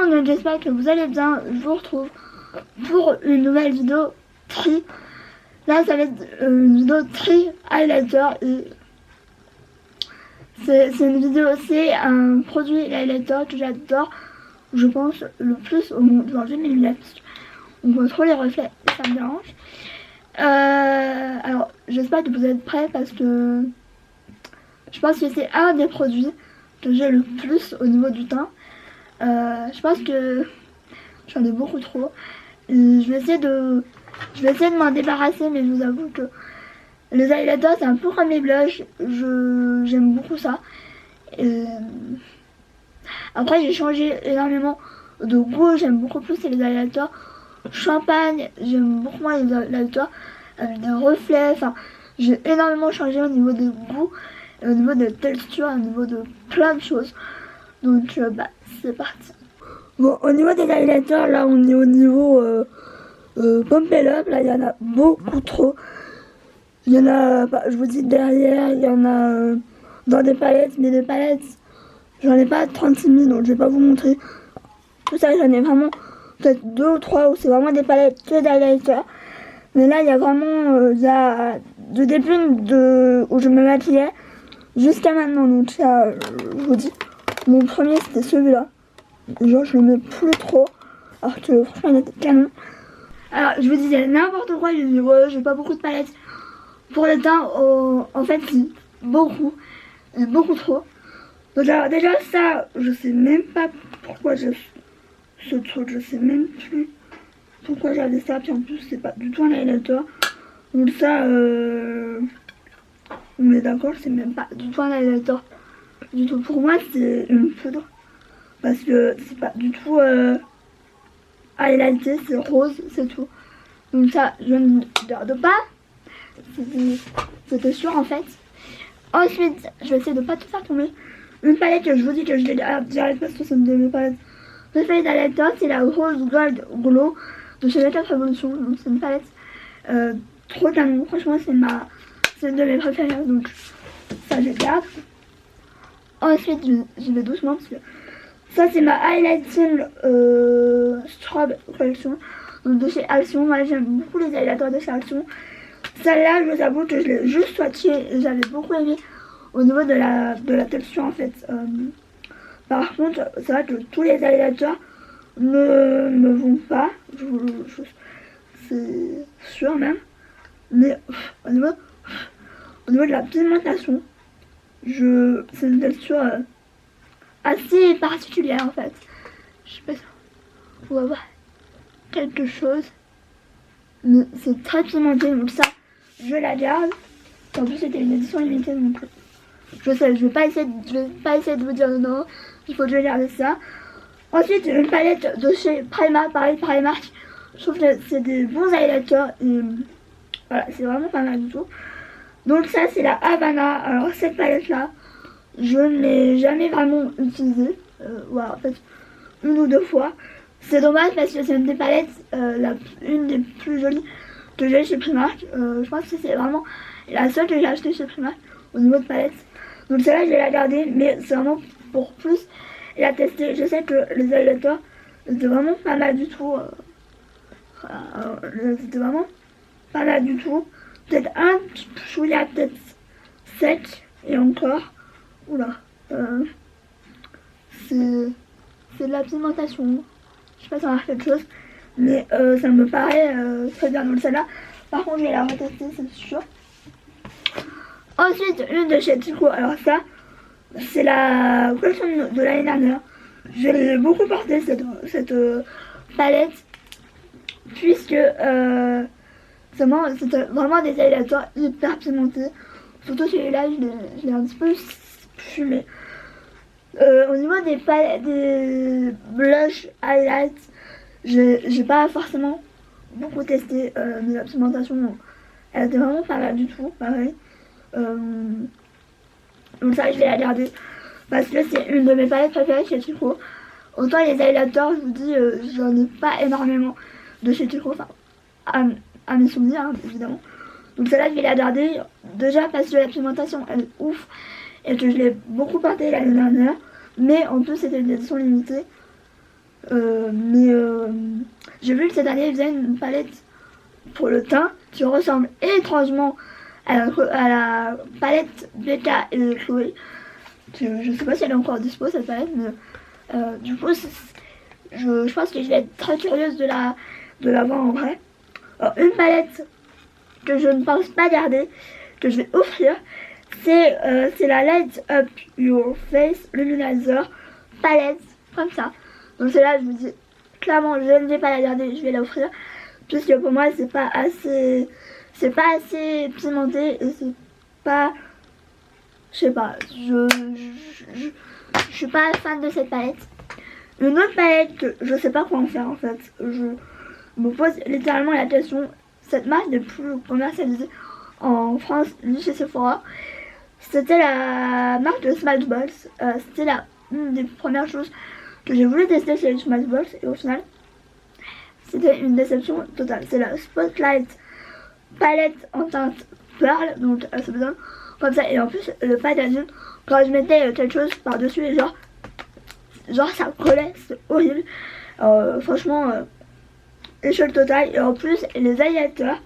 monde, j'espère que vous allez bien. Je vous retrouve pour une nouvelle vidéo tri. Là, ça va être une vidéo tri highlighter. Et c'est une vidéo, c'est un produit highlighter que j'adore, je pense, le plus au monde. Genre, j'ai mes lunettes, on voit trop les reflets et ça me dérange. Alors, j'espère que vous êtes prêts parce que je pense que c'est un des produits que j'ai le plus au niveau du teint. Je pense que j'en ai beaucoup trop. Et je vais essayer de m'en débarrasser, mais je vous avoue que les highlighters c'est un peu comme les blushs. J'aime beaucoup ça. Et après j'ai changé énormément de goût. J'aime beaucoup plus les highlighters champagne. J'aime beaucoup moins les highlighters avec des reflets. Enfin, j'ai énormément changé au niveau des goûts, au niveau de texture, au niveau de plein de choses. Donc c'est parti. Bon, au niveau des highlighters, là on est au niveau Pump It Up. Là il y en a beaucoup trop. Il y en a, je vous dis derrière, il y en a dans des palettes, mais des palettes, j'en ai pas 36 000, donc je vais pas vous montrer. Tout ça, j'en ai vraiment peut-être 2 ou 3 où c'est vraiment des palettes que d'highlighters. Mais là il y a vraiment, il y a du début où je me maquillais jusqu'à maintenant. Donc ça, je vous dis, mon premier c'était celui-là. Genre je le mets plus trop, alors que franchement il était canon. Alors je vous disais n'importe quoi, je dis ouais j'ai pas beaucoup de palettes pour le teint. En fait si, beaucoup trop. Donc alors déjà ça, je sais même pas pourquoi j'ai ce truc, je sais même plus pourquoi j'avais ça, puis en plus c'est pas du tout un highlighter. Donc ça, on est d'accord, c'est même pas du tout un highlighter du tout. Pour moi c'est une poudre, parce que c'est pas du tout highlighté, c'est rose, c'est tout. Donc ça, je ne garde pas, c'était sûr en fait. Ensuite, je vais essayer de pas tout faire tomber. Une palette que je vous dis que je l'ai direct parce que c'est une de mes palettes préférées d'highlighter, c'est la Rose Gold Glow de chez Makeup Revolution. Donc c'est une palette trop canon, franchement c'est une de mes préférées, donc ça je garde. Ensuite, je vais doucement parce que ça c'est ma Highlighting Strobe Collection, donc de chez Action. Moi j'aime beaucoup les highlighters de chez Action. Celle-là, je vous avoue que je l'ai juste swatchée et j'avais beaucoup aimé au niveau de la texture en fait. Par contre, c'est vrai que tous les highlighters ne me vont pas, c'est sûr même. Mais au niveau de la pigmentation, c'est une texture assez particulière en fait. Je sais pas si on va voir quelque chose, mais c'est très pimenté, donc ça je la garde. En plus c'était une édition limitée, donc je sais, je vais pas essayer de vous dire non, il faut que je garde ça. Ensuite une palette de chez Primark, pareil Primark, je trouve que c'est des bons highlighters et voilà, c'est vraiment pas mal du tout. Donc ça c'est la Havana. Alors cette palette là, je ne l'ai jamais vraiment utilisée, voilà, en fait une ou deux fois. C'est dommage parce que c'est une des palettes, une des plus jolies que j'ai chez Primark. Je pense que c'est vraiment la seule que j'ai achetée chez Primark au niveau de palette. Donc celle-là je vais la garder, mais c'est vraiment pour plus la tester. Je sais que les highlighters c'était vraiment pas mal du tout. C'était vraiment pas mal du tout. Peut-être un chouïa, peut-être sec et encore. Oula. C'est de la pigmentation. Je sais pas si ça va faire quelque chose, mais ça me paraît très bien. Donc celle-là, par contre, je vais la retester, c'est sûr. Ensuite, une de chez Tico. Alors ça, c'est la collection de l'année dernière. Je l'ai beaucoup portée cette palette, puisque c'était vraiment des highlighters hyper pimentés. Surtout celui-là, je l'ai un petit peu fumé. Au niveau des palettes, des blush highlights, j'ai pas forcément beaucoup testé, mais la pigmentation elle était vraiment pas mal du tout, pareil. Donc ça je vais la garder parce que c'est une de mes palettes préférées chez Tico. Autant les highlighters, je vous dis, j'en ai pas énormément de chez Tico, enfin à mes souvenirs hein, évidemment. Donc celle-là je vais la garder déjà parce que la pigmentation elle est ouf et que je l'ai beaucoup portée l'année dernière. Mais en plus c'était une édition limitée. J'ai vu que cette année ils faisaient une palette pour le teint qui ressemble étrangement à la palette Becca et Chloé. Je sais pas si elle est encore dispo cette palette, mais du coup je pense que je vais être très curieuse de la voir en vrai. Alors, une palette que je ne pense pas garder, que je vais offrir, c'est la Light Up Your Face Luminizer palette, comme ça. Donc celle-là, je vous dis clairement, je ne vais pas la garder, je vais l'offrir, puisque pour moi, c'est pas assez pimenté et c'est pas, je sais pas, je suis pas fan de cette palette. Une autre palette que je sais pas quoi en faire en fait, je me pose littéralement la question. Cette marque n'est plus commercialisée en France ni chez Sephora. C'était la marque de Smashbox. C'était une des premières choses que j'ai voulu tester chez Smashbox et au final c'était une déception totale. C'est la Spotlight palette en teinte Pearl, donc elle se présente comme ça, et en plus le packaging, quand je mettais quelque chose par dessus et genre ça collait, c'est horrible. Franchement échelle totale. Et en plus les highlighters,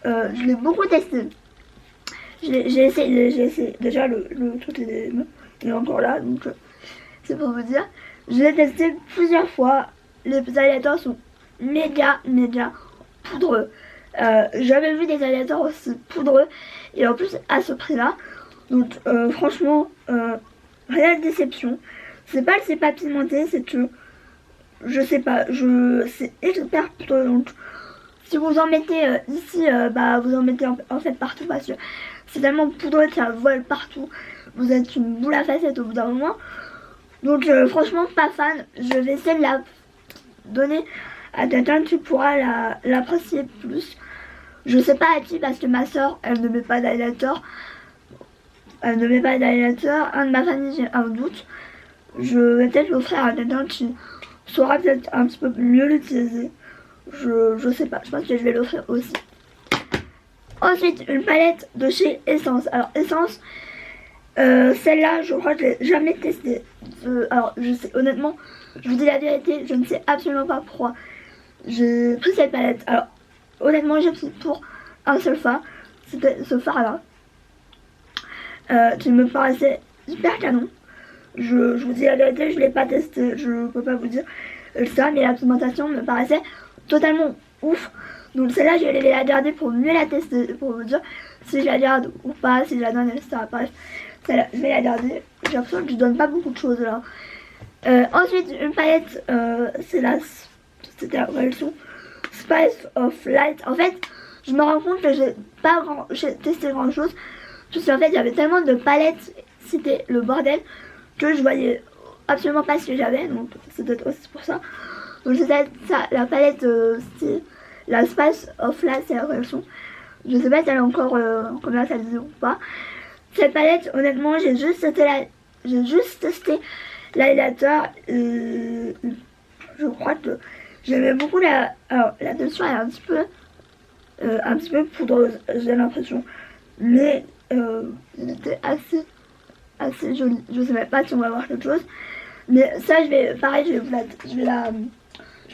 je l'ai beaucoup testé. J'ai essayé déjà le truc est encore là, donc c'est pour vous dire. Je l'ai testé plusieurs fois. Les highlighters sont méga poudreux. J'avais vu des highlighters aussi poudreux et en plus à ce prix là. Donc franchement réelle déception. C'est pas pimenté, c'est que je sais pas, c'est hyper poudreux. Donc si vous en mettez ici, vous en mettez en fait partout parce que c'est tellement poudreux que ça vole partout. Vous êtes une boule à facettes au bout d'un moment. Donc franchement pas fan. Je vais essayer de la donner à quelqu'un qui pourra l'apprécier plus. Je sais pas à qui parce que ma soeur elle ne met pas d'highlighter. Un de ma famille j'ai un doute. Je vais peut-être l'offrir à quelqu'un qui saura peut-être un petit peu mieux l'utiliser. Je sais pas, je pense que je vais l'offrir aussi. Ensuite, une palette de chez Essence. Alors Essence, celle-là, je crois que je l'ai jamais testée. Alors, je sais, honnêtement, je vous dis la vérité, je ne sais absolument pas pourquoi j'ai pris cette palette. Alors, honnêtement, j'ai pris pour un seul phare. C'était ce phare-là, qui me paraissait hyper canon. Je vous dis la vérité, je ne l'ai pas testé, je peux pas vous dire ça, mais la pigmentation me paraissait totalement ouf. Donc celle-là, je vais la garder pour mieux la tester, pour vous dire si je la garde ou pas, si je la donne, etc. Bref, celle-là, je vais la garder. J'ai l'impression que je donne pas beaucoup de choses là. Ensuite, une palette, c'était la collection Spice of Light. En fait, je me rends compte que j'ai testé grand chose, parce qu'en fait, il y avait tellement de palettes, c'était le bordel, que je voyais absolument pas ce que j'avais, donc c'était aussi pour ça. Donc c'était ça, la palette, c'est la Spice of Light, c'est la collection. Je sais pas si elle est encore commercialisée ou pas. Cette palette, honnêtement, j'ai juste testé l'highlighter. Je crois que j'aimais beaucoup alors, la texture est un petit peu poudreuse, j'ai l'impression. Mais c'était assez joli. Je sais même pas si on va voir quelque chose. Mais ça, je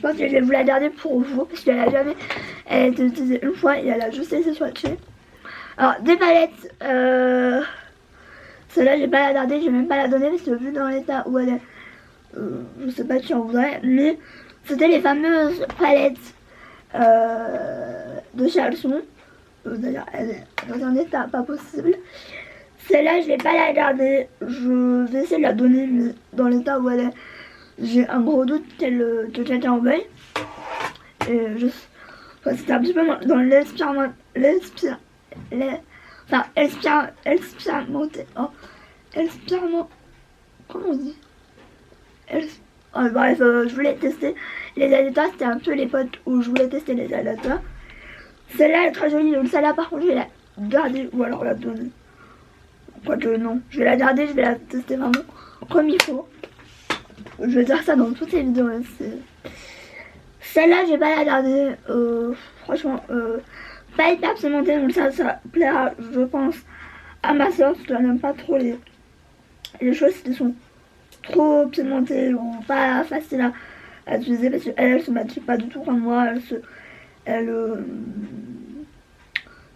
pense que je vais vous la garder pour vous, parce qu'elle a jamais été utilisée une fois et elle a juste été swatchée. Alors, des palettes, celle-là, je vais pas la garder, je vais même pas la donner, parce que vu dans l'état où elle est, je sais pas qui en voudrait, mais c'était les fameuses palettes de chez Alson. D'ailleurs, elle est dans un état pas possible. Celle-là, je vais pas la garder, je vais essayer de la donner, mais dans l'état où elle est, j'ai un gros doute que quelqu'un en veuille. Et c'était un petit peu dans comment on dit, bref, je voulais tester les adaptateurs, c'était un peu les potes où je voulais tester les adaptateurs. Celle-là est très jolie, donc celle-là par contre je vais la garder ou alors la donner. Quoique non, je vais la garder, je vais la tester vraiment comme il faut. Je vais dire ça dans toutes les vidéos. Celle-là, je vais pas la garder. Franchement, pas hyper pimentée, donc ça plaira, je pense, à ma soeur, parce qu'elle n'aime pas trop les choses qui sont trop pimentées ou pas faciles à utiliser parce qu'elle se maquille pas du tout comme moi.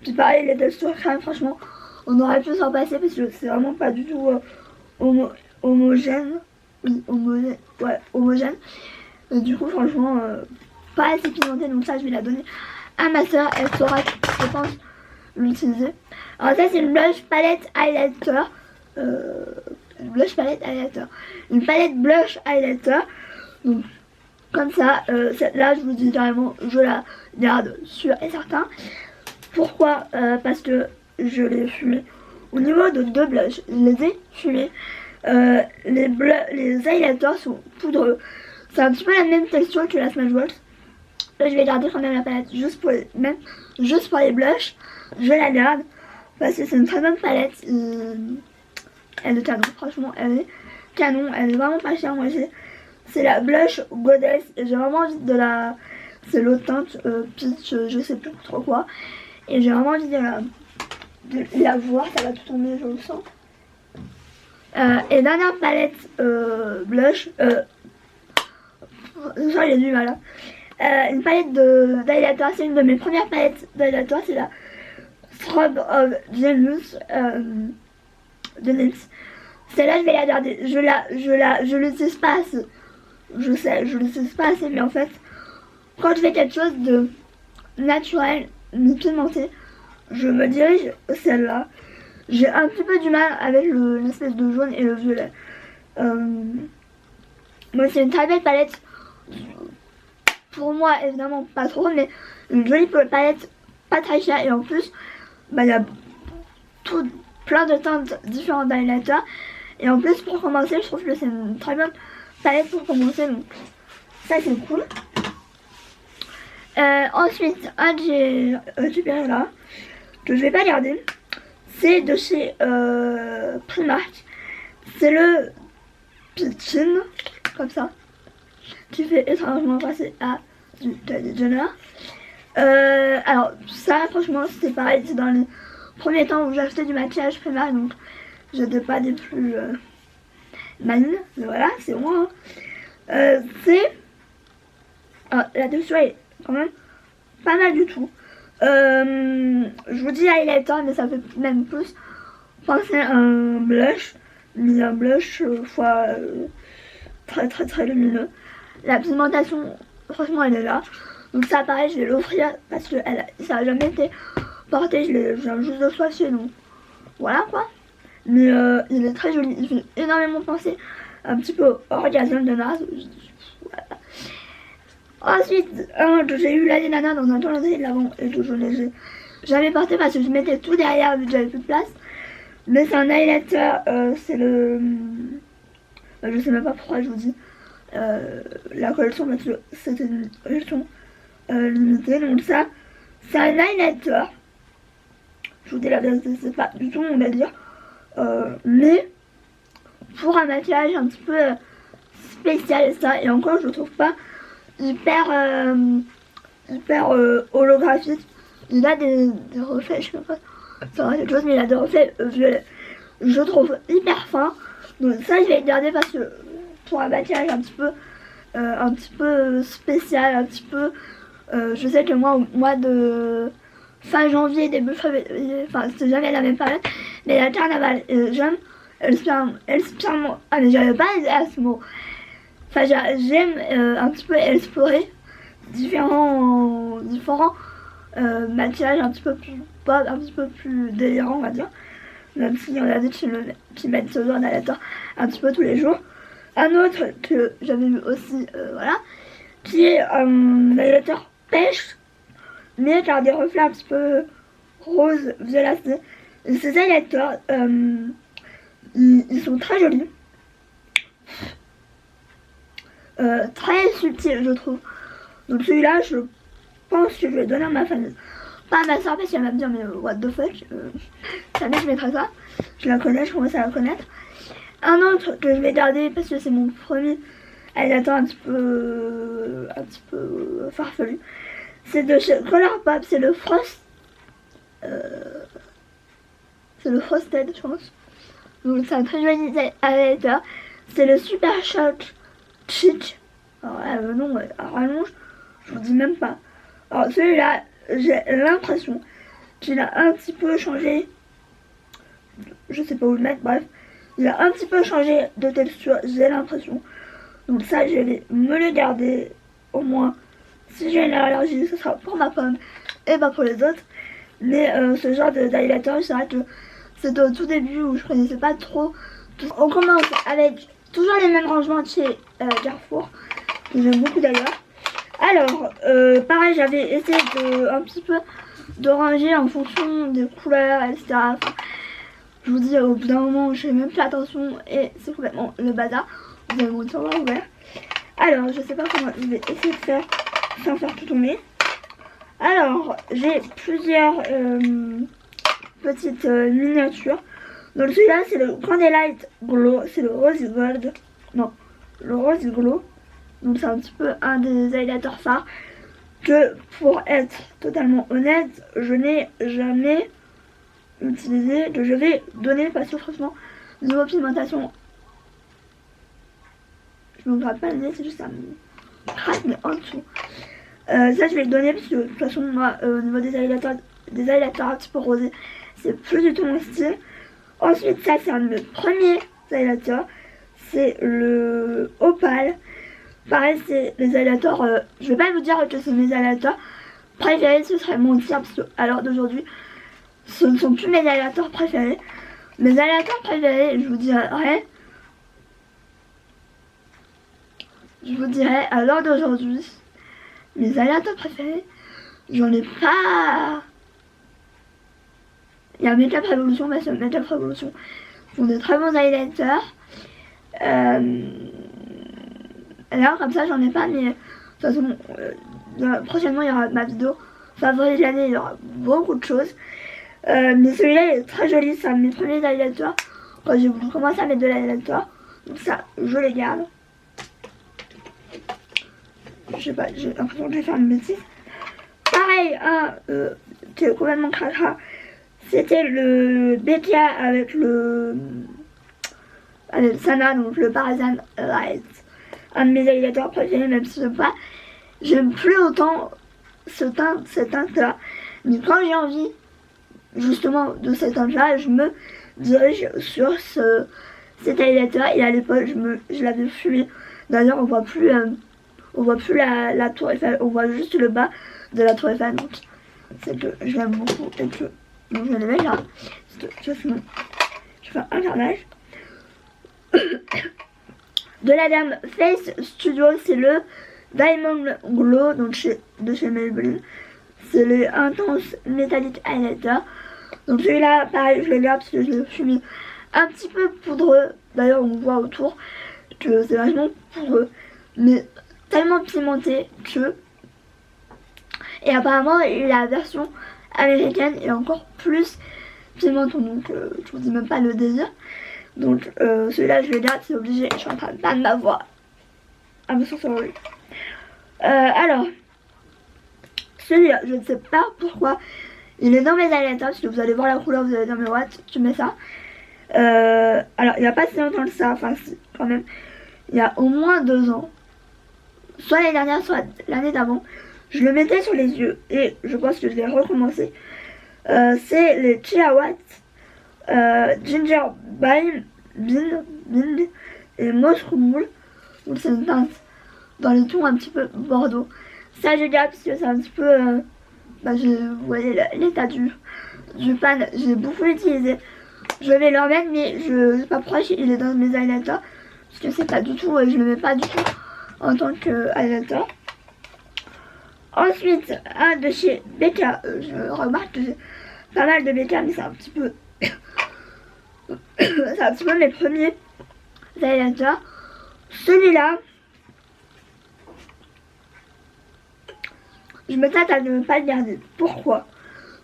Puis pareil, les textures crème, franchement, on aurait pu s'en passer parce que c'est vraiment pas du tout homogène. Oui, homogène. Ouais, homogène. Du coup, franchement, pas assez pimenté, donc ça, je vais la donner à ma soeur. Elle saura, je pense, l'utiliser. Alors ça, c'est une blush palette highlighter. Une blush palette highlighter. Une palette blush highlighter. Donc, comme ça, là, je vous dis carrément, je la garde sûre et certain. Pourquoi parce que je l'ai fumé. Au niveau de deux blushs, je les ai fumés. Les highlighters sont poudreux. C'est un petit peu la même texture que la Smashbox. Là, je vais garder quand même la palette juste pour les blushs. Je la garde parce que c'est une très bonne palette. Elle est canon, franchement, elle est canon. Elle est vraiment pas chère. Moi, c'est la blush Goddess et j'ai vraiment envie de la. C'est l'autre teinte peach, je sais plus trop quoi. Et j'ai vraiment envie de la voir, ça va tout tomber, je le sens. Et dernière palette blush, j'ai du mal. Une palette d'highlighter, c'est une de mes premières palettes d'highlighter, c'est la Strobe of Genius de NYX. Celle-là, je vais la garder. Je l'utilise pas assez. Je sais, je l'utilise pas assez, mais en fait, quand je fais quelque chose de naturel, mais pimenté, je me dirige celle-là. J'ai un petit peu du mal avec l'espèce de jaune et le violet. Moi, c'est une très belle palette. Pour moi, évidemment, pas trop, mais une jolie palette, pas très chère. Et en plus, il y a plein de teintes différentes d'highlighter. Et en plus, pour commencer, je trouve que c'est une très bonne palette pour commencer. Donc, ça, c'est cool. Ensuite, un que j'ai récupéré là, que je vais pas garder, c'est de chez Primark. C'est le Pitchin, comme ça, qui fait étrangement passer à du Kylie Jenner. Alors ça, franchement, c'était pareil, c'est dans les premiers temps où j'achetais du maquillage Primark, donc j'étais pas des plus malines, mais voilà, c'est moi. La texture est quand même pas mal du tout. Je vous dis highlighter, mais ça fait même plus penser à un blush, mais un blush très très très lumineux. La pigmentation, franchement, elle est là. Donc ça, pareil, je vais l'offrir parce que ça a jamais été porté. Je viens juste de swatcher, donc voilà quoi. Mais il est très joli. Il fait énormément penser un petit peu au Orgasm de NARS. Voilà. Ensuite, que j'ai eu l'année dernière dans un calendrier de l'avant et que je n'ai jamais porté parce que je mettais tout derrière vu que j'avais plus de place. Mais c'est un highlighter, c'est le. Je sais même pas pourquoi je vous dis la collection parce que c'était une collection limitée. Donc ça, c'est un highlighter. Je vous dis la vérité, c'est pas du tout mon délire. Mais pour un maquillage un petit peu spécial et ça, et encore je le trouve pas hyper holographique. Il a des reflets, je sais pas ça quelque chose, mais il a des reflets violets. Je trouve hyper fin. Donc ça je vais le garder parce que pour un maquillage un petit peu spécial, un petit peu je sais que moi au mois de fin janvier, début février, enfin c'est jamais la même période, mais la carnaval j'aime inspirement. Ah mais j'avais pas à ce mot. Enfin j'aime un petit peu explorer différents maquillages un petit peu plus pop, un petit peu plus délirant on va dire. Même si on a dit qu'ils mettent ce genre d'highlighter un petit peu tous les jours. Un autre que j'avais vu aussi, voilà, qui est un highlighter pêche, mais qui a des reflets un petit peu rose, violacés. Et ces highlighters, ils sont très jolis. Très subtils, je trouve. Donc celui-là, je pense que je vais donner à ma famille. Pas à ma soeur parce qu'elle va me dire mais what the fuck, jamais je mettrai ça. Je la connais, je commence à la connaître. Un autre que je vais garder parce que c'est mon premier highlighter un petit peu farfelu. C'est de chez Colourpop, c'est le Frost. C'est le Frosted, je pense. Donc c'est un très joli highlighter. C'est le Super Shock Chic. Alors là, non, à rallonge, je vous dis même pas. Alors celui-là, j'ai l'impression qu'il a un petit peu changé. Je sais pas où le mettre, bref. Il a un petit peu changé de texture, j'ai l'impression. Donc ça, je vais me le garder. Au moins, si j'ai une allergie, ce sera pour ma pomme et pas pour les autres. Mais ce genre d'highlighter, c'est vrai que c'était au tout début où je connaissais pas trop. On commence avec toujours les mêmes rangements de chez Carrefour, que j'aime beaucoup d'ailleurs. Alors, pareil, j'avais essayé un petit peu de ranger en fonction des couleurs, etc. Enfin, je vous dis, au bout d'un moment, je fais même plus attention et c'est complètement le bazar. Vous avez mon tiroir ouvert. Alors, je sais pas comment je vais essayer de faire sans faire tout tomber. Alors, j'ai plusieurs petites miniatures. Donc celui-là, c'est le Candlelight Glow, c'est le Rose Gold. Non, le Rose Glow. Donc c'est un petit peu un des highlighters phares que, pour être totalement honnête, je n'ai jamais utilisé, que je vais donner parce que franchement, niveau pigmentation, je me gratte pas le nez, c'est juste ça me craque mais en dessous. Ça je vais le donner parce que de toute façon moi au niveau des highlighters un petit peu rosés, c'est plus du tout mon style. Ensuite ça c'est un de mes premiers highlighters, c'est le Opal. Pareil c'est les highlighters, je vais pas vous dire que c'est mes highlighters préférés, ce serait mentir parce que à l'heure d'aujourd'hui ce ne sont plus mes highlighters préférés. Mes highlighters préférés, je vous dirais à l'heure d'aujourd'hui, mes highlighters préférés, j'en ai pas. Il y a Makeup Revolution, parce que Makeup Revolution font de très bons highlighters. Alors comme ça j'en ai pas, mais de toute façon prochainement il y aura ma vidéo favori de l'année, il y aura beaucoup de choses. Mais celui-là il est très joli, c'est un de mes premiers highlighters quand j'ai voulu commencer à mettre de l'highlighter. Donc ça je les garde. Je sais pas, j'ai l'impression que je vais faire une bêtise. Pareil, qui est complètement cracra, c'était le Becca avec le Sana, donc le Parisian Light. Un de mes highlighters préférés, même si j'aime plus autant cette teinte là. Mais quand j'ai envie justement de cette teinte là, je me dirige sur cet highlighter. Et à l'époque je l'avais fumé. D'ailleurs on voit plus la tour Eiffel, on voit juste le bas de la tour Eiffel. Donc c'est que je l'aime beaucoup et que donc je le mets là. Sinon je fais un carnage. De la gamme Face Studio, c'est le Diamond Glow, donc de chez Maybelline. C'est le Intense Metallic Highlighter. Donc celui-là, pareil, je le garde parce que je l'ai fumé un petit peu poudreux. D'ailleurs, on voit autour que c'est vachement poudreux, mais tellement pimenté que... Et apparemment, la version américaine est encore plus pimentée, donc je vous dis même pas le désir. Donc celui-là je le garde, c'est obligé, je suis en train de perdre ma voix à me sortir lui. Alors celui-là, je ne sais pas pourquoi il est dans mes highlighters. Si vous allez voir la couleur, vous allez dire mais what, tu mets ça. Alors il n'y a pas si longtemps que ça, enfin si, quand même, il y a au moins 2 ans, soit l'année dernière, soit l'année d'avant, je le mettais sur les yeux et je pense que je vais recommencer. C'est les Chihuahuas Ginger Bean et Mushroom. Donc c'est une teinte dans les tons un petit peu bordeaux. Ça je garde parce que c'est un petit peu vous voyez l'état du pan, j'ai beaucoup utilisé. Je vais le remettre, mais je sais pas pourquoi il est dans mes highlighters parce que c'est pas du tout, je le mets pas du tout en tant que highlighter. Ensuite un de chez Becca, je remarque que j'ai pas mal de Becca, mais c'est un petit peu c'est un petit peu mes premiers highlighters. Celui-là, je me tâte à ne pas le garder. Pourquoi?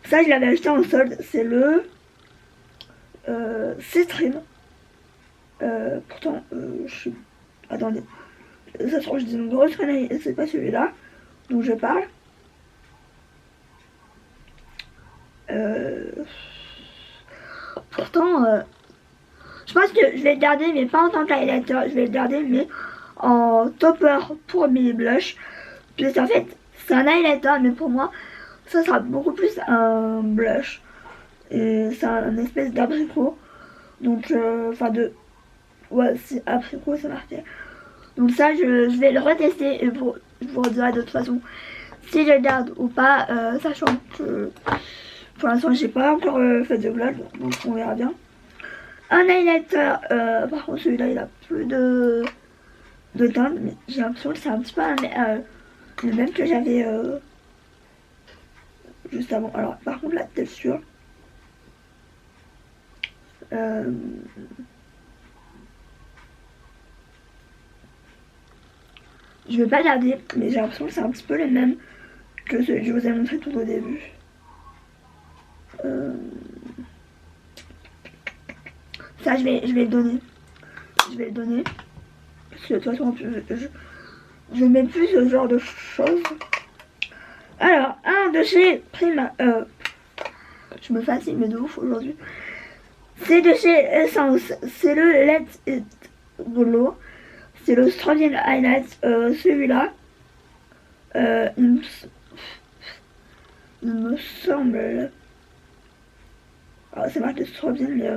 Ça, je l'avais acheté en solde. C'est le Citrine. Pourtant, je suis... Attendez. Ça se trouve, je dis une grosse connerie et c'est pas celui-là dont je parle. Pourtant, je pense que je vais le garder, mais pas en tant qu'highlighter. Je vais le garder, mais en topper pour mes blushs. Puis en fait, c'est un highlighter, mais pour moi, ça sera beaucoup plus un blush. Et c'est un espèce d'abricot. Donc, enfin de... Ouais, c'est abricot, c'est marqué. Donc ça, je vais le retester et je vous redirai de toute façon si je le garde ou pas, sachant que pour l'instant, j'ai pas encore fait de vlog, donc on verra bien. Un highlighter, par contre celui-là, il a plus de teinte, mais j'ai l'impression que c'est un petit peu le même que j'avais juste avant. Alors, par contre, la texture... je vais pas garder, mais j'ai l'impression que c'est un petit peu les mêmes que celui que je vous ai montré tout au début. Ça, je vais le donner. Je vais le donner. Parce que de toute façon, je mets plus ce genre de choses. Alors, un de chez Prima. Je me fatigue, mais de ouf aujourd'hui. C'est de chez Essence. C'est le Let It Glow. C'est le Strawberry Highlight. Celui-là. Il me semble. Alors, c'est marqué Strawberry, mais.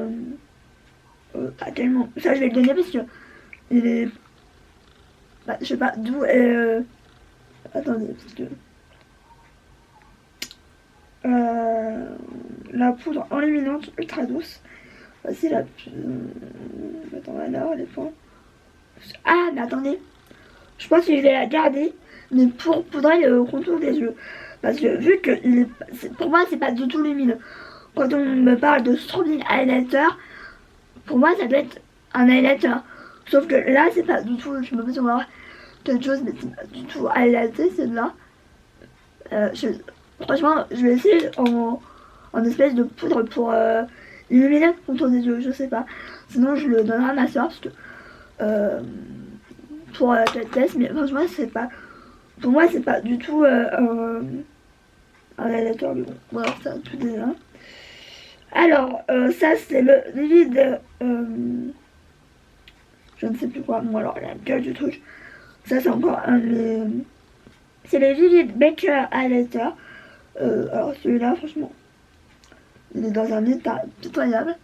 Pas tellement. Ça, je vais le donner parce que. Il est. Bah, je sais pas d'où. Attendez, parce que. La poudre enluminante ultra douce. Voici la. Attends, alors, elle est pas. Ah, mais attendez. Je pense que je vais la garder, mais pour poudrer le contour des yeux. Parce que vu que pour moi, c'est pas du tout lumineux. Quand on me parle de Strawberry Highlighter, pour moi, ça doit être un highlighter. Sauf que là, c'est pas du tout. Je me pose voir quelque chose, mais c'est pas du tout highlighté, c'est là. Franchement, je vais essayer en espèce de poudre pour illuminer le contour des yeux, je sais pas. Sinon, je le donnerai à ma soeur parce que pour le test, mais franchement, c'est pas. Pour moi, c'est pas du tout un highlighter, mais bon, voilà, ça tout déjà. Alors, ça, c'est le vide. Je ne sais plus quoi. Bon, alors, la gueule du truc. Ça, c'est encore un des. C'est le Vivid Baker Highlighter. Alors, celui-là, franchement, il est dans un état pitoyable.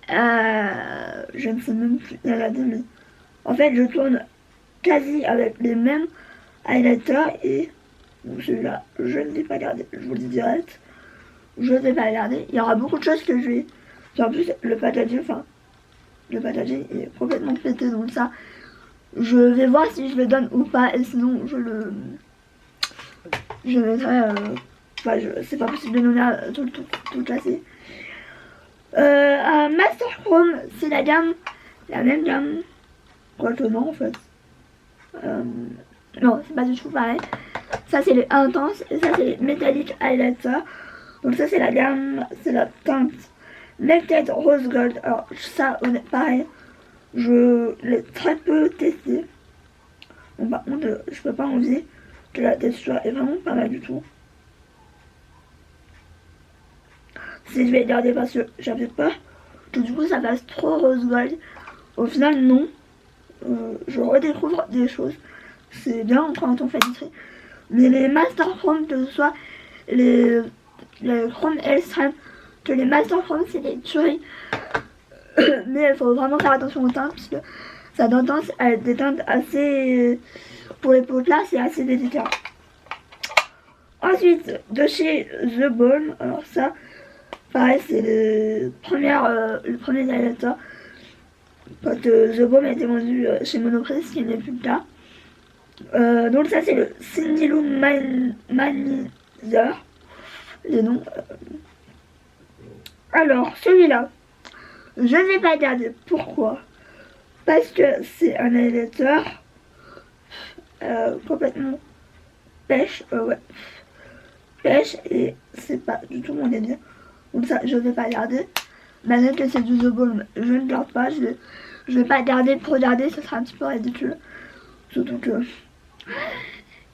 Je ne sais même plus regarder, mais en fait, je tourne quasi avec les mêmes highlighters et bon, celui-là, je ne l'ai pas gardé. Je vous le dis direct. Je ne vais pas regarder. Il y aura beaucoup de choses que je vais. En plus, le packaging est complètement pété, donc ça, je vais voir si je le donne ou pas, et sinon je mettrai. Enfin, c'est pas possible de donner tout casser. Un Master Chrome, c'est la même gamme. Quoique non en fait. Non, c'est pas du tout pareil. Ça c'est les intenses et ça c'est les Metallic Highlighter. Donc ça c'est la gamme, c'est la teinte Naked Rose Gold. Alors ça, pareil, je l'ai très peu testé. Bon, par contre, je peux pas envier que la texture est vraiment pas mal du tout. Si je vais garder parce que j'avais peur que du coup ça fasse trop rose gold. Au final non. Je redécouvre des choses. C'est bien en train de faire du tri. Mais les Master Chrome, que ce soit les Chrome Extreme, que les Master Chrome c'est des tueries. Mais il faut vraiment faire attention aux teintes parce que ça donne tendance à être des teintes assez. Pour les peaux claires, c'est assez délicat. Ensuite, de chez The Balm, alors ça, pareil, c'est le premier highlighter. Quand The Balm a été vendu chez Monoprix, ce qui n'est plus le cas. Donc ça, c'est le Cindy Lou Manizer. Les noms. Alors, celui-là, je ne vais pas garder. Pourquoi? Parce que c'est un highlighter complètement pêche. Ouais. Pêche et c'est pas du tout mon délire. Donc ça, je vais pas garder. Malgré que c'est du The Balm, je ne garde pas. Je vais pas garder pour garder, ce sera un petit peu ridicule. Surtout que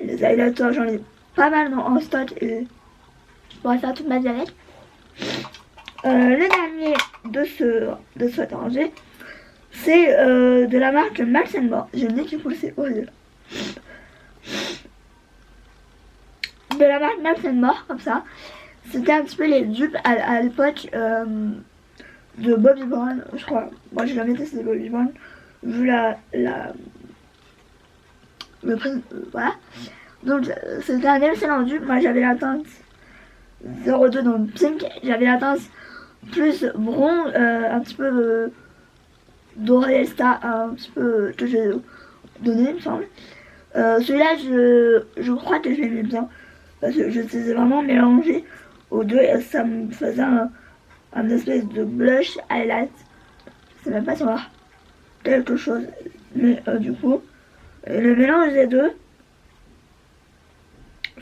les highlighters, j'en ai pas mal en stock et je pourrais faire toute ma vie avec. Le dernier de ce rangée, C'est de la marque Max More. J'ai dit qu'il faut c'est horrible. De la marque Max More, comme ça. C'était un petit peu les dupes à l'époque de Bobbi Brown, je crois. Moi j'ai jamais testé Bobbi Brown. Vu le prix, voilà. Donc c'était un excellent dupe. Moi j'avais la teinte 02 dans le pink. J'avais la teinte plus brun, un petit peu doré, un petit peu que j'ai donné, il me semble. Celui-là, je crois que je l'aimais bien. Parce que je faisais vraiment mélanger aux deux et ça me faisait un espèce de blush highlight. Je sais même pas si on va quelque chose. Mais du coup, le mélange des deux,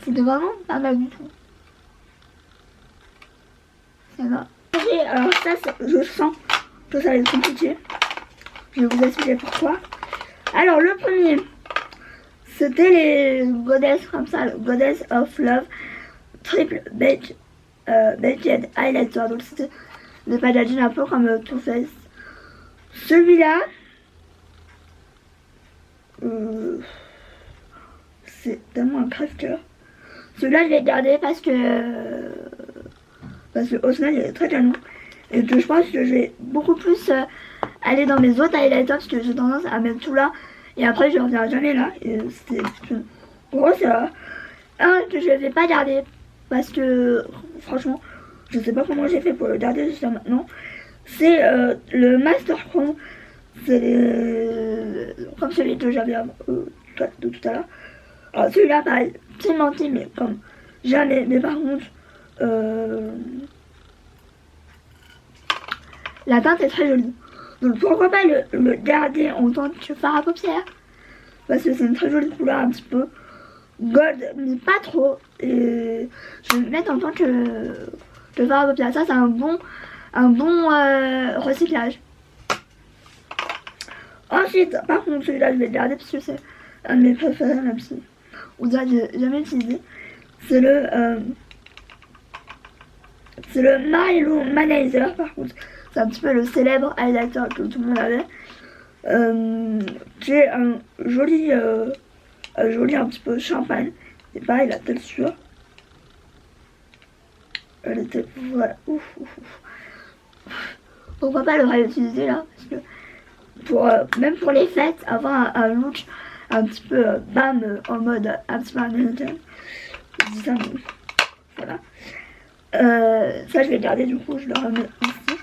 c'était vraiment pas mal du tout. Ça va. Et alors ça, je sens que ça va être compliqué. Je vais vous expliquer pourquoi. Alors le premier, c'était les Goddess comme ça, le Goddess of Love Triple Baked Highlighter. Donc c'était des packaging un peu comme Too Faced. Celui-là, c'est tellement un crève-cœur. Celui-là, je l'ai gardé parce que au final, il est très canon. Et que je pense que je vais beaucoup plus aller dans mes autres highlighters parce que j'ai tendance à mettre tout là. Et après, je ne reviens jamais là. Et c'est une grosse erreur. Un que je ne vais pas garder parce que, franchement, je ne sais pas comment j'ai fait pour le garder jusqu'à maintenant. C'est le Master Chrome. C'est comme celui que j'avais de tout à l'heure. Alors celui-là, pareil, c'est menti, mais comme jamais. Mais par contre, la teinte est très jolie. Donc pourquoi pas le garder en tant que fard à paupières. Parce que c'est une très jolie couleur, un petit peu gold, mais pas trop. Et je vais le mettre en tant que fard à paupières. Ça, c'est un bon recyclage. Ensuite, par contre, celui-là, je vais le garder parce que c'est un de mes préférés, même si on dirait que j'ai jamais utilisé. C'est le Milo Manizer, par contre. C'est un petit peu le célèbre highlighter que tout le monde avait. Qui est un joli un petit peu champagne. Et pareil, la texture. Elle était... Voilà. Ouf. Pourquoi pas le réutiliser là? Parce que même pour les fêtes, avoir un look un petit peu bam en mode un petit peu américain. Je dis ça, mais voilà. Ça, je vais le garder, du coup, je le remets ici.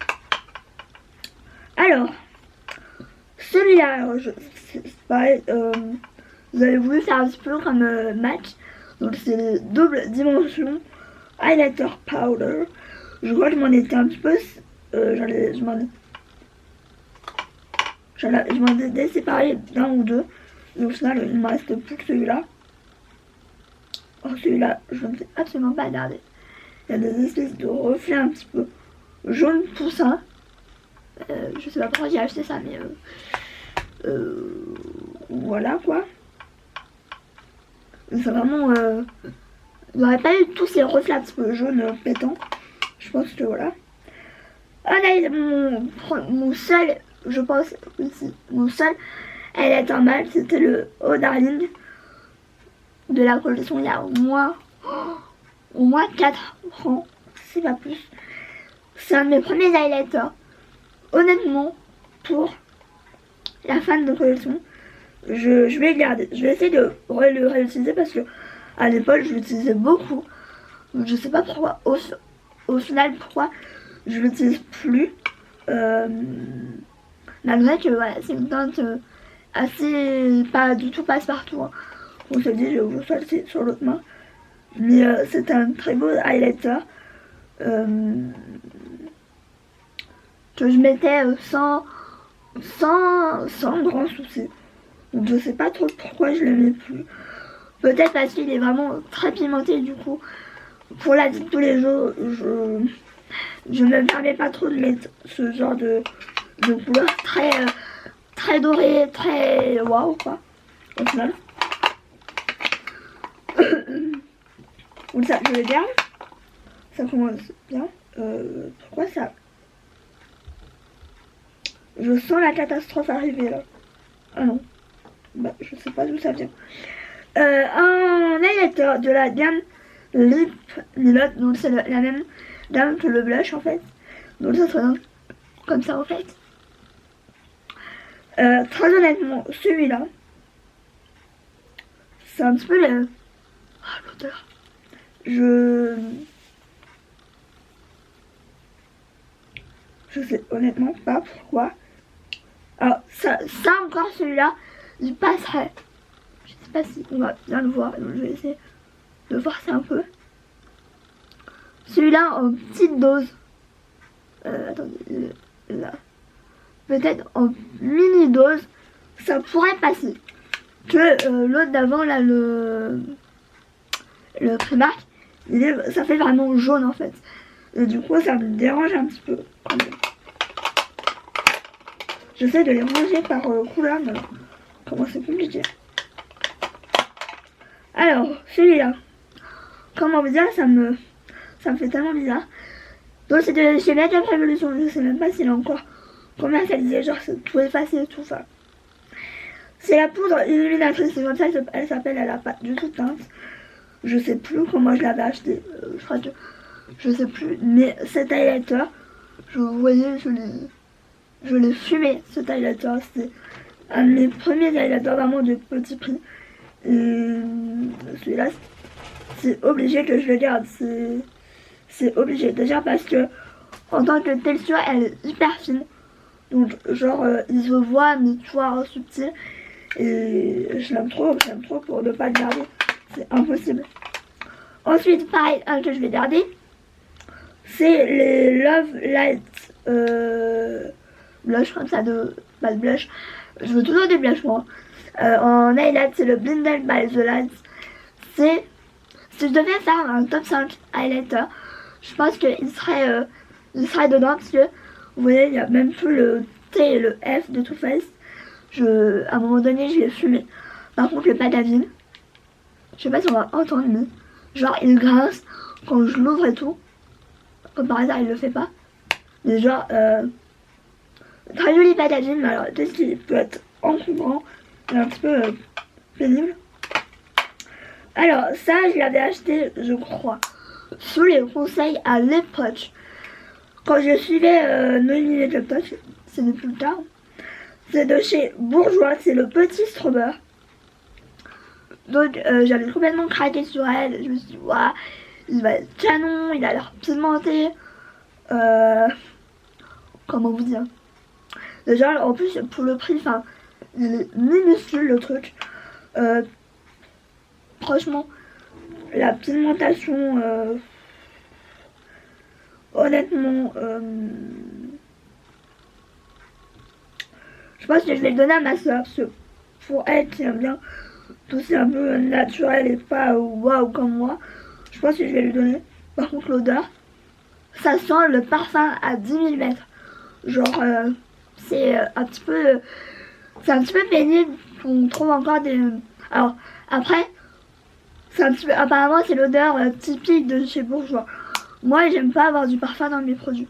Alors, celui-là, c'est pareil, vous avez voulu faire un petit peu comme match. Donc, c'est double dimension highlighter powder. Je crois que je m'en étais un petit peu. Je m'en ai séparé d'un ou deux. Et au final, il ne me reste plus que celui-là. Oh, celui-là, je ne sais absolument pas garder. Il y a des espèces de reflets un petit peu jaune poussin. Je sais pas pourquoi j'ai acheté ça, mais voilà quoi. C'est vraiment. Il n'aurait pas eu tous ces reflets un petit peu jaunes pétants. Je pense que voilà. Ah là, mon seul, je pense aussi, mon seul, elle est un mal, c'était le Oh Darling de la collection il y a au moins 4 ans, c'est pas plus. C'est un de mes premiers highlighters. Honnêtement, pour la fan de collection, je vais le garder. Je vais essayer de le réutiliser parce que à l'époque je l'utilisais beaucoup. Je sais pas pourquoi, au final pourquoi je l'utilise plus. Malgré que voilà, c'est une teinte assez pas du tout passe-partout. Hein. On se dit, je vous choisis sur l'autre main. Mais c'est un très beau highlighter que je mettais sans grand souci. Donc je sais pas trop pourquoi je le mets plus. Peut-être parce qu'il est vraiment très pimenté du coup. Pour la vie de tous les jours, je ne me permets pas trop de mettre ce genre de couleur très dorée, très waouh quoi. Au final. Donc ça, je le garde. Ça commence bien. Pourquoi ça Je sens la catastrophe arriver là. Ah non. Bah, je sais pas d'où ça vient. Un highlighter de la gamme Lip Lilot. Donc c'est la même gamme que le blush en fait. Donc ça sera comme ça en fait. Très honnêtement, celui-là, c'est un petit peu le... Ah, l'odeur. Je sais honnêtement pas pourquoi. Alors, ça encore, celui-là, il passerait. Je sais pas si on va bien le voir, donc je vais essayer de forcer un peu. Celui-là en petite dose. Attendez, là. Peut-être en mini dose, ça pourrait passer. Que l'autre d'avant, là, le Primark, ça fait vraiment jaune en fait. Et du coup, ça me dérange un petit peu quand même. J'essaie de les ranger par couleur, mais comment c'est compliqué. Alors, celui-là, comment vous dire, ça me fait tellement bizarre. Donc c'est de chez Make Up Revolution, je sais même pas s'il est encore commercialisé, genre c'est tout effacé et tout ça. C'est la poudre illuminatrice, c'est comme ça elle s'appelle, elle a pas du tout de teinte. Je sais plus comment je l'avais acheté, je crois que je sais plus, mais cet highlighter, vous voyez, je l'ai fumé, cet highlighter, c'était un de mes premiers highlighters vraiment de petit prix. Et celui-là, c'est obligé que je le garde, c'est obligé, déjà parce que en tant que texture, elle est hyper fine. Donc genre, il se voit, mais tu vois, subtil. Et je l'aime trop pour ne pas le garder. C'est impossible. Ensuite, pareil, un que je vais garder, c'est les Love Light blush comme ça, pas de blush. Je veux toujours des blushs moi. En highlight, c'est le Blinded by the Light. Si je devais faire un top 5 highlighter, je pense qu'il serait dedans parce que vous voyez, il y a même plus le T et le F de Too Faced. À un moment donné, je l'ai fumé. Par contre, le Patavine, je sais pas si on va entendre, mais genre il grince quand je l'ouvre et tout. Comme par hasard, il le fait pas. Mais genre, très joli Patavine, mais alors qu'est-ce qui peut être encombrant et un petit peu pénible. Alors, ça, je l'avais acheté, je crois, sous les conseils à l'époque. Quand je suivais Noémie et Top Touch, c'est depuis plus tard. C'est de chez Bourjois, c'est le petit Strober. Donc j'avais complètement craqué sur elle. Je me suis dit, waouh, il va être canon, il a l'air pimenté. Comment vous dire? Déjà, en plus, pour le prix, enfin, il est minuscule le truc. Franchement, la pigmentation, honnêtement, je pense que je vais le donner à ma soeur, parce que pour elle qui aime bien tout c'est un peu naturel et pas waouh comme moi, je pense que je vais lui donner. Par contre, l'odeur, ça sent le parfum à 10 000 mètres. Genre, c'est un petit peu pénible. On trouve encore des... Alors, après, c'est un petit peu... Apparemment, c'est l'odeur typique de chez Bourjois. Moi, j'aime pas avoir du parfum dans mes produits.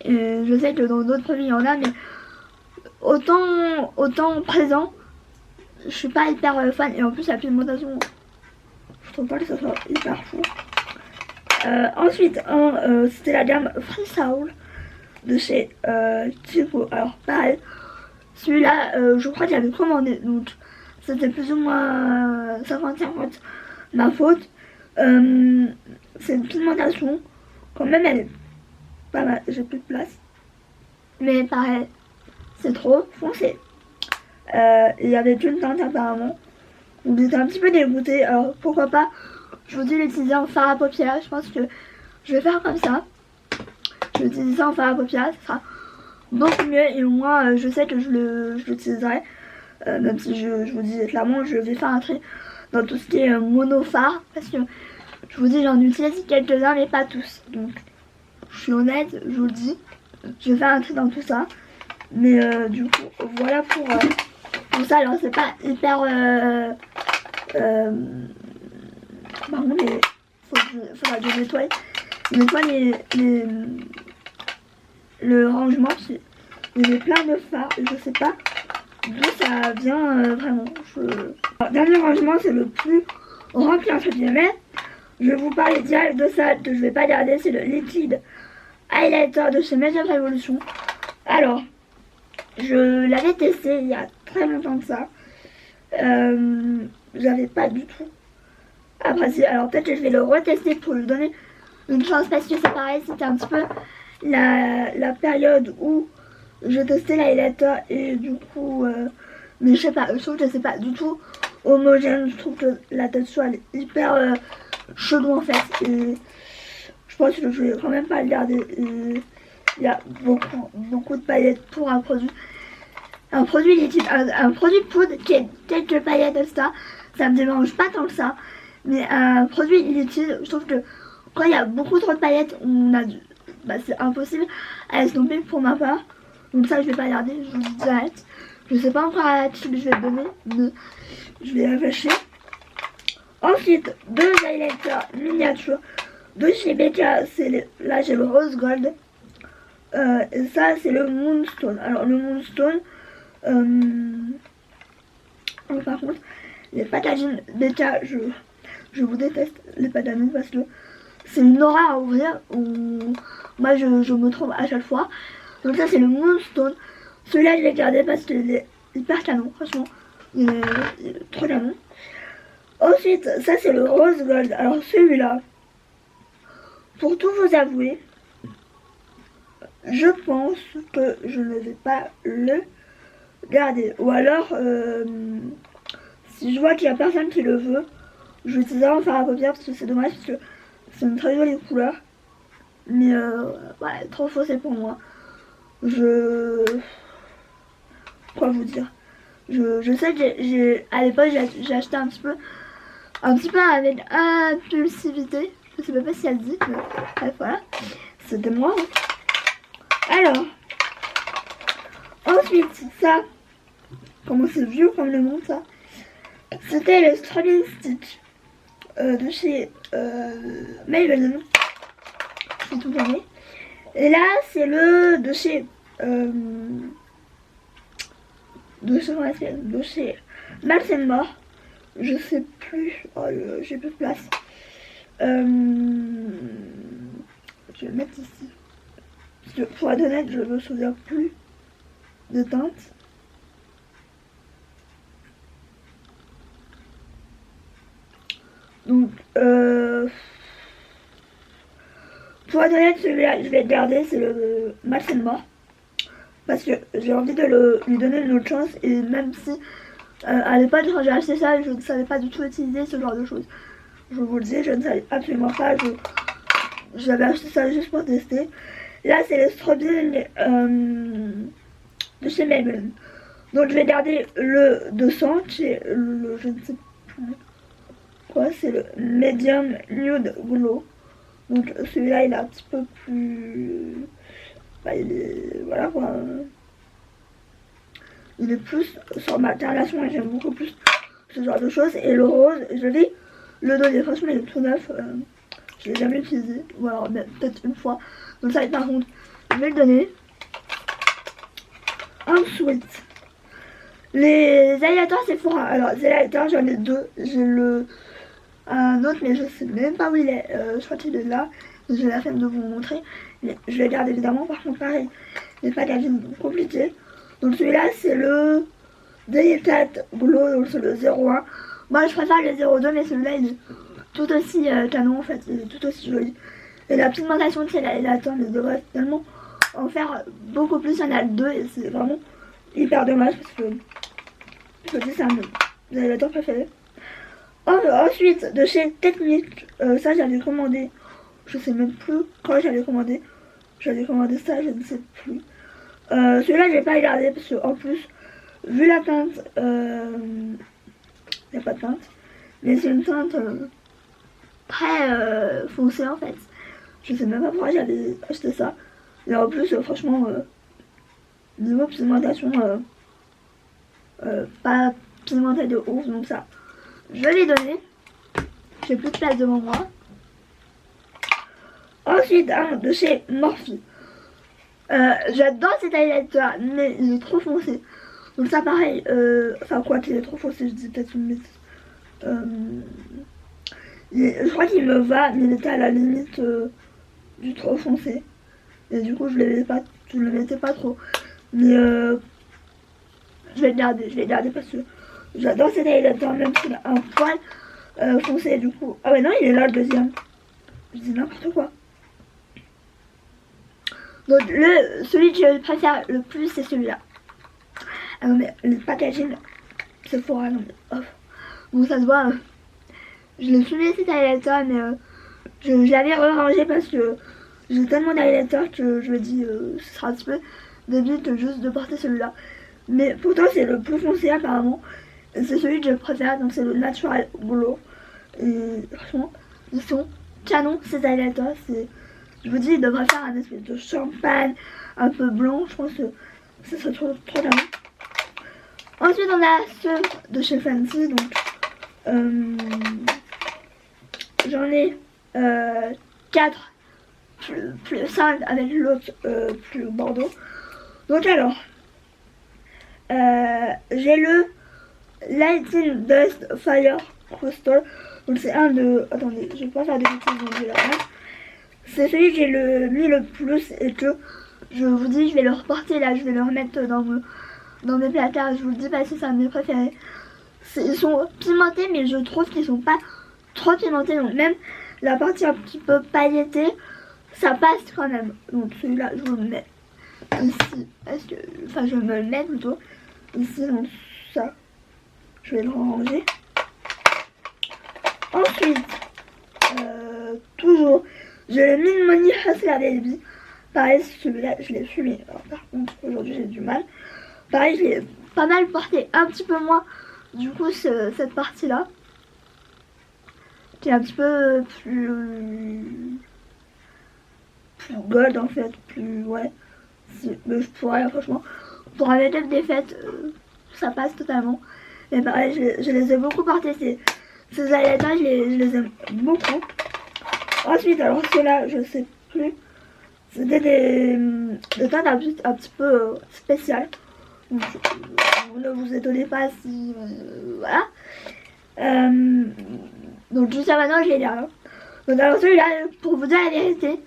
Et je sais que dans d'autres produits, il y en a, mais autant présent, je suis pas hyper fan. Et en plus, la pigmentation, je trouve pas que ça soit hyper fou. Ensuite, c'était la gamme Free Soul de chez Chico. Alors, pareil, celui-là, je crois que j'avais commandé, donc c'était plus ou moins 50-50 ma faute. C'est une pigmentation, quand même, elle est pas mal. J'ai plus de place, mais pareil, c'est trop foncé. Il y avait une teinte apparemment, donc j'étais un petit peu dégoûtée. Alors pourquoi pas, je vous dis l'utiliser en fard à paupières. Je pense que je vais faire comme ça. Je vais utiliser ça en fard à paupières, ça sera beaucoup mieux. Et au moins je sais que je l'utiliserai, même si je vous dis clairement, je vais faire un tri dans tout ce qui est mono fard, parce que je vous dis, j'en utilise quelques-uns mais pas tous. Donc je suis honnête, je vous le dis, je vais faire un tri dans tout ça. Mais du coup, voilà pour ça. Alors c'est pas hyper par contre, faudra que je nettoie le rangement. Il y avait plein de fards. Je sais pas d'où ça vient vraiment. Alors, dernier rangement, c'est le plus rempli entre guillemets. Je vais vous parler direct de ça, que je vais pas garder. C'est le liquide highlighter de chez Makeup Revolution. Alors, je l'avais testé il y a très longtemps de ça. J'avais pas du tout apprécié. Alors peut-être que je vais le retester pour lui donner une chance parce que c'est pareil, c'était un petit peu la période où je testais l'highlighter et du coup, mais je sais pas, je trouve que c'est pas du tout homogène. Je trouve que la texture elle est hyper chelou en fait et je pense que je vais quand même pas le garder. Et il y a beaucoup de paillettes pour un produit liquide, un produit poudre qui est quelques paillettes de ça me dérange pas tant que ça. Mais un produit liquide, je trouve que quand il y a beaucoup trop de paillettes, c'est impossible à estomper pour ma part. Donc ça je vais pas garder, je vous dis direct. Je sais pas encore à qui je vais le donner, mais je vais réfléchir. Ensuite, deux highlighters miniatures de chez Becca, là j'ai le rose gold. Et ça c'est le Moonstone. Alors le Moonstone, par contre, les packaging Becca, je vous déteste les packaging parce que c'est une horreur à ouvrir. Moi je me trompe à chaque fois. Donc ça c'est le Moonstone. Celui-là je l'ai gardé parce qu'il est hyper canon, franchement. Il est trop canon. Ensuite, ça c'est le Rose Gold. Alors celui-là, pour tout vous avouer, je pense que je ne vais pas le garder. Ou alors, si je vois qu'il n'y a personne qui le veut, je vais utiliser en faire un paupière parce que c'est dommage parce que c'est une très jolie couleur. Mais ouais, trop foncé pour moi. Quoi vous dire, je sais que à l'époque j'ai acheté un petit peu avec impulsivité. Je sais même pas si elle dit, mais bref, voilà. C'était moi. Alors, ensuite, ça, comment c'est vieux comme le monde ça. C'était le Strawberry Stitch de chez Maybelline. C'est tout gagné. Et là, c'est le de chez Max & More. Je sais plus. Oh, j'ai plus de place. Je vais le mettre ici. Parce que pour être honnête, je me souviens plus de teinte. Donc, pour être honnête, celui-là, je vais le garder. C'est le Max & More. Parce que j'ai envie de lui donner une autre chance. Et même si à l'époque quand j'ai acheté ça, je ne savais pas du tout utiliser ce genre de choses. Je vous le dis, je ne savais absolument pas. J'avais acheté ça juste pour tester. Là c'est le Strawberry de chez Maybelline. Donc je vais garder le 200 qui est le, je ne sais plus quoi, c'est le Medium Nude Glow. Donc celui-là il est un petit peu plus... voilà quoi. Il est plus sur ma carnation et j'aime beaucoup plus ce genre de choses. Et le rose, je l'ai le donné, franchement il est tout neuf. Je l'ai jamais utilisé, ou alors peut-être une fois. Donc ça par contre, je vais le donner. Ensuite, les highlighters Sephora. Alors les highlighters j'en ai deux. J'ai un autre mais je sais même pas où il est. Je crois qu'il est là. J'ai la flemme de vous montrer. Mais je vais le garder évidemment. Par contre pareil, les packaging compliqués. Donc celui-là c'est le Delicate Glow, donc c'est le 01. Moi je préfère le 02 mais celui-là il est tout aussi canon en fait, il est tout aussi joli. Et la pigmentation de ces highlighters, mais devrait tellement en faire beaucoup plus. Il y en a deux et c'est vraiment hyper dommage parce que je dis c'est un de mes highlighters préférés. Ensuite de chez Technique, ça j'avais commandé, je sais même plus quand j'avais commandé ça, je ne sais plus. Celui-là je vais pas le garder parce que en plus vu la teinte, il n'y a pas de teinte, mais c'est une teinte très foncée en fait. Je sais même pas pourquoi j'avais acheté ça. Et en plus franchement niveau pigmentation pas pigmenté de ouf, donc ça je l'ai donné. J'ai plus de place devant moi. Ensuite un de chez Morphe. J'adore cet highlighter, mais il est trop foncé. Donc ça pareil, enfin quoi qu'il est trop foncé, je dis peut-être une bêtise. Je crois qu'il me va, mais il était à la limite du trop foncé. Et du coup je le mettais pas trop. Mais je vais le garder parce que j'adore cet highlighter, même s'il a un poil foncé du coup. Ah ouais non, il est là le deuxième. Je dis n'importe quoi. Donc celui que je préfère le plus c'est celui-là. Ah non mais le packaging, c'est fort, non mais off. Bon ça se voit, je l'ai fumé cet highlighter mais je l'avais rangé parce que j'ai tellement d'highlighters que je me dis ce sera un petit peu débile que juste de porter celui-là. Mais pourtant c'est le plus foncé apparemment. C'est celui que je préfère, donc c'est le Natural Glow. Et franchement, ils sont canons ces highlighters. Je vous dis, ils devraient faire un espèce de champagne un peu blanc. Je pense que ça serait trop canon. Ensuite on a ceux de chez Fancy. Donc j'en ai 4 plus 5 avec l'autre plus bordeaux. Donc alors j'ai le Lighting Dust Fire Crystal. Donc c'est un de... Attendez, je vais pas faire des bêtises, donc je la place. C'est celui que j'ai mis le plus et que je vous dis je vais le reporter là, je vais le remettre dans mes placards. Je vous le dis parce que c'est un de mes préférés. Ils sont pimentés mais je trouve qu'ils sont pas trop pimentés. Donc même la partie un petit peu pailletée, ça passe quand même. Donc celui-là je vous le mets ici. Est-ce que... Enfin je vais me le mettre plutôt ici dans ça. Je vais le ranger. Ensuite, toujours, j'ai le Min Money Hustler Baby. Pareil, celui-là, je l'ai fumé. Alors, par contre, aujourd'hui, j'ai du mal. Pareil, je l'ai pas mal porté, un petit peu moins. Du coup, cette partie-là, qui est un petit peu plus gold, en fait. Plus, ouais. Mais je pourrais, franchement, pour un make-up des fêtes, ça passe totalement. Mais pareil, je les ai beaucoup portés. Ces highlighters, je les aime beaucoup. Ensuite, alors ceux-là, je sais plus. C'était des teintes un petit peu spéciales. Donc, ne vous étonnez pas si... voilà. Donc jusqu'à maintenant, je les ai là. Donc alors celui-là, pour vous dire la vérité,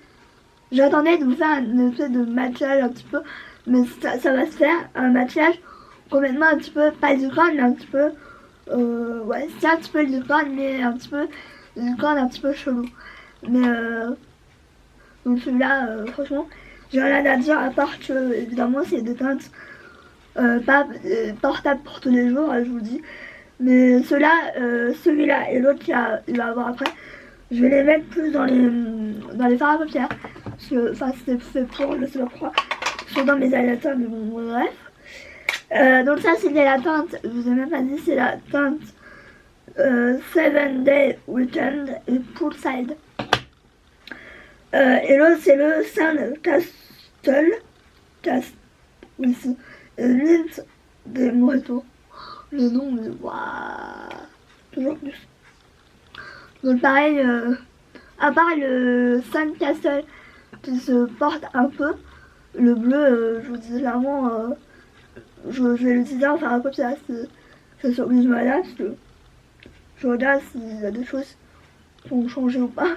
j'attendais de vous faire un effet de matchage un petit peu. Mais ça va se faire, un matchage complètement un petit peu, pas du crâne, mais un petit peu... ouais, c'est un petit peu le crâne, mais un petit peu le crâne un petit peu chelou. Mais donc celui-là, franchement, j'ai rien à dire à part que évidemment c'est des teintes pas portables pour tous les jours, je vous dis. Mais celui-là et l'autre qu'il va avoir après, je vais les mettre plus dans les fards à paupières. Parce que, enfin, c'était fait pour, je sais pas pourquoi, sur dans mes highlighters, mais bon, bref. Donc ça c'était la teinte, je vous ai même pas dit, c'est la teinte 7 Day Weekend et Poolside. Et l'autre c'est le Sand Castle, oui si, Mint des Moretos. Le nom, mais waouh, toujours plus. Donc pareil, à part le Sand Castle qui se porte un peu, le bleu, je vous dis clairement, je vais l'utiliser en faire un paupière si ça s'oblige malade, parce que je regarde s'il y a des choses qui ont changé ou pas.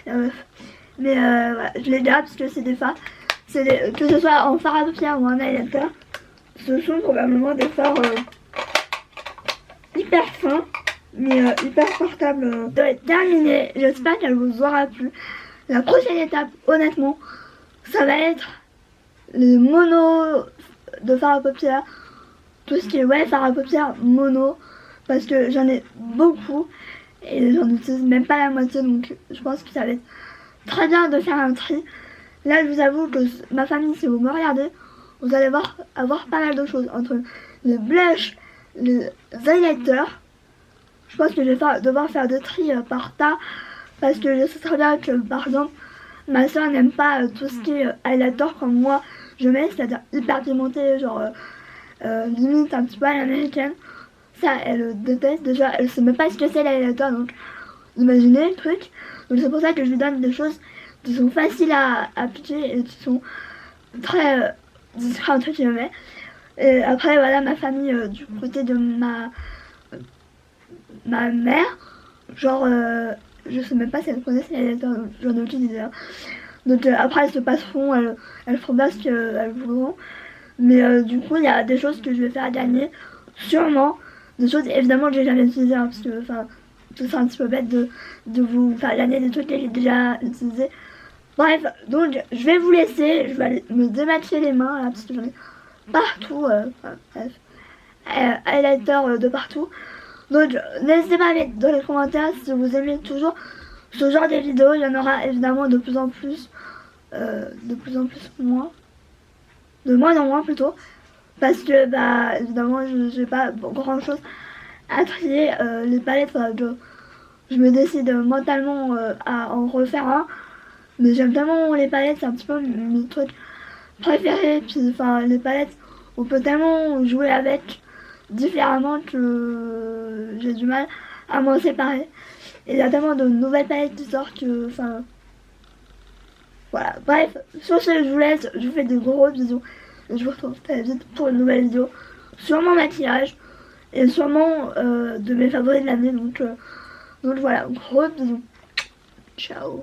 Mais voilà, je les garde parce que c'est des fards. Que ce soit en fard à paupières ou en highlighter, ce sont probablement des fards hyper fins, mais hyper portables. Ça va être terminé, j'espère qu'elle vous aura plu. La prochaine étape, honnêtement, ça va être les monos de fard à paupières, tout ce qui est ouais fard à paupières mono, parce que j'en ai beaucoup et j'en utilise même pas la moitié, donc je pense que ça va être très bien de faire un tri. Là je vous avoue que ma famille, si vous me regardez, vous allez avoir pas mal de choses entre les blushs, les highlighters. Je pense que je vais devoir faire des tri par tas, parce que je sais très bien que par exemple ma soeur n'aime pas tout ce qui est highlighter comme moi je mets, c'est-à-dire hyper pimenté, genre limite un petit peu à l'américaine. Ça elle déteste, déjà elle sait même pas ce que c'est l'highlighter, donc imaginez le truc. Donc c'est pour ça que je lui donne des choses qui sont faciles à appliquer et qui sont très discrets entre guillemets. Et après voilà, ma famille du côté de ma mère, genre je sais même pas si elle connaît, si elle est j'en ai aucune idée. Hein. Donc après elles se passeront, elles feront bien ce qu'elles voudront. Mais du coup il y a des choses que je vais faire gagner, sûrement. Des choses évidemment que j'ai jamais utilisées, hein, parce que enfin ce serait un petit peu bête de vous faire gagner des trucs que j'ai déjà utilisés. Bref, donc je vais vous laisser, je vais aller me dématcher les mains là, parce que j'en ai partout, enfin, bref, highlighter de partout. Donc n'hésitez pas à mettre dans les commentaires si vous aimez toujours ce genre de vidéos. Il y en aura évidemment de plus en plus moins, de moins en moins plutôt, parce que bah évidemment j'ai pas grand chose à trier. Les palettes, je me décide mentalement à en refaire un, mais j'aime tellement les palettes, c'est un petit peu mes trucs préférés. Puis enfin les palettes, on peut tellement jouer avec différemment que j'ai du mal à m'en séparer. Et il y a tellement de nouvelles palettes qui sortent que, enfin, voilà. Bref, sur ce, je vous laisse, je vous fais de gros bisous. Et je vous retrouve très vite pour une nouvelle vidéo sur mon maquillage et sûrement de mes favoris de l'année. Donc voilà, gros bisous. Ciao.